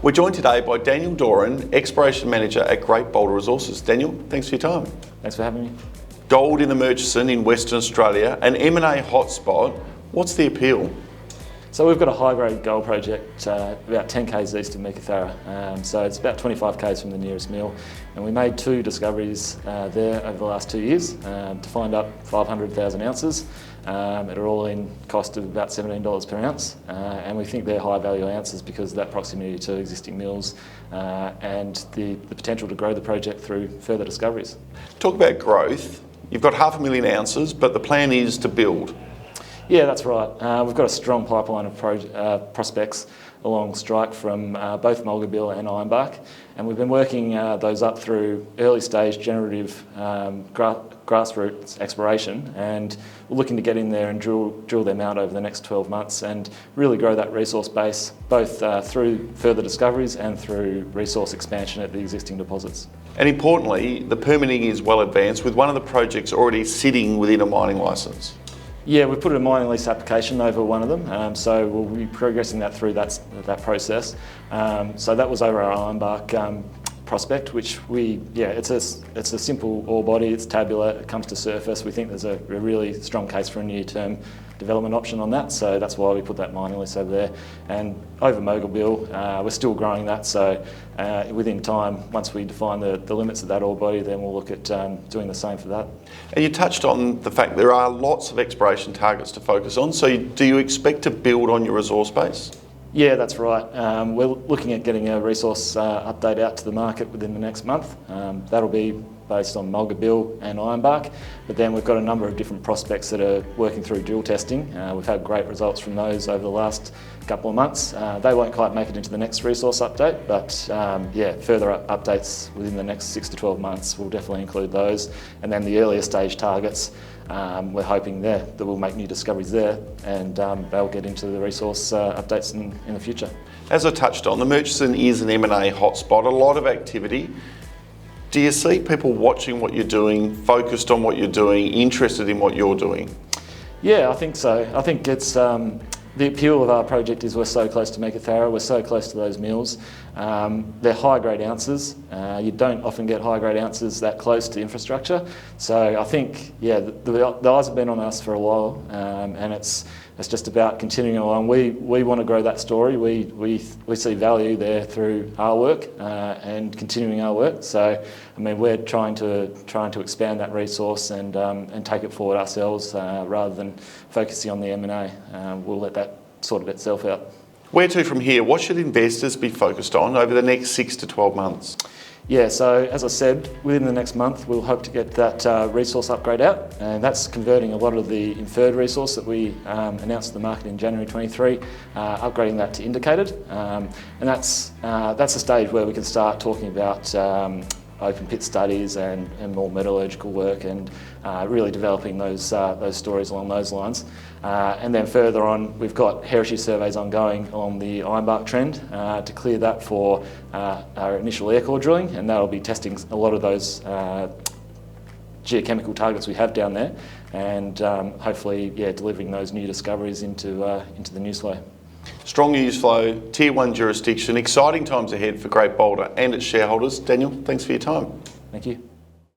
We're joined today by Daniel Doran, Exploration Manager at Great Boulder Resources. Daniel, thanks for your time. Thanks for having me. Gold in the Murchison in Western Australia, an M&A hotspot. What's the appeal? So we've got a high-grade gold project about 10 k's east of Meekatharra. So it's about 25 k's from the nearest mill. And we made two discoveries there over the last 2 years to find up 500,000 ounces at an all-in cost of about $17 per ounce. And we think they're high-value ounces because of that proximity to existing mills and the potential to grow the project through further discoveries. Talk about growth. You've got 500,000 ounces, but the plan is to build. Yeah, that's right. We've got a strong pipeline of prospects along strike from both Mulga Bill and Ironbark, and we've been working those up through early stage generative grassroots exploration, and we're looking to get in there and drill them out over the next 12 months and really grow that resource base both through further discoveries and through resource expansion at the existing deposits. And importantly, the permitting is well advanced with one of the projects already sitting within a mining licence. Yeah, we've put a mining lease application over one of them, so we'll be progressing that through that process. So that was over our Ironbark prospect, which it's a simple ore body, it's tabular, it comes to surface. We think there's a really strong case for a near-term development option on that, so that's why we put that mining lease over there. And over Mulga Bill, we're still growing that, so within time, once we define the limits of that ore body, then we'll look at doing the same for that. And you touched on the fact there are lots of exploration targets to focus on, so do you expect to build on your resource base? Yeah, that's right. We're looking at getting a resource update out to the market within the next month. That'll be based on Mulga Bill and Ironbark, but then we've got a number of different prospects that are working through drill testing. We've had great results from those over the last couple of months. They won't quite make it into the next resource update, but further updates within the next 6 to 12 months will definitely include those. And then the earlier stage targets, we're hoping that we'll make new discoveries there, and they'll get into the resource updates in the future. As I touched on, the Murchison is an M&A hotspot, a lot of activity. Do you see people watching what you're doing, focused on what you're doing, interested in what you're doing? Yeah, I think so. I think it's the appeal of our project is we're so close to Meekatharra, we're so close to those mills. They're high-grade ounces. You don't often get high-grade ounces that close to infrastructure. So I think, the eyes have been on us for a while, and it's just about continuing along. We want to grow that story. We see value there through our work and continuing our work. So I mean, we're trying to expand that resource and take it forward ourselves rather than focusing on the M&A. We'll let that sort of itself out. Where to from here? What should investors be focused on over the next 6 to 12 months? Yeah, so as I said, within the next month we'll hope to get that resource upgrade out, and that's converting a lot of the inferred resource that we announced to the market in January 23, upgrading that to indicated, and that's the stage where we can start talking about open pit studies and more metallurgical work and really developing those stories along those lines. And then further on, we've got heritage surveys ongoing on the Ironbark trend to clear that for our initial air core drilling, and that'll be testing a lot of those geochemical targets we have down there, and hopefully delivering those new discoveries into the news flow. Strong news flow, Tier 1 jurisdiction, exciting times ahead for Great Boulder and its shareholders. Daniel, thanks for your time. Thank you.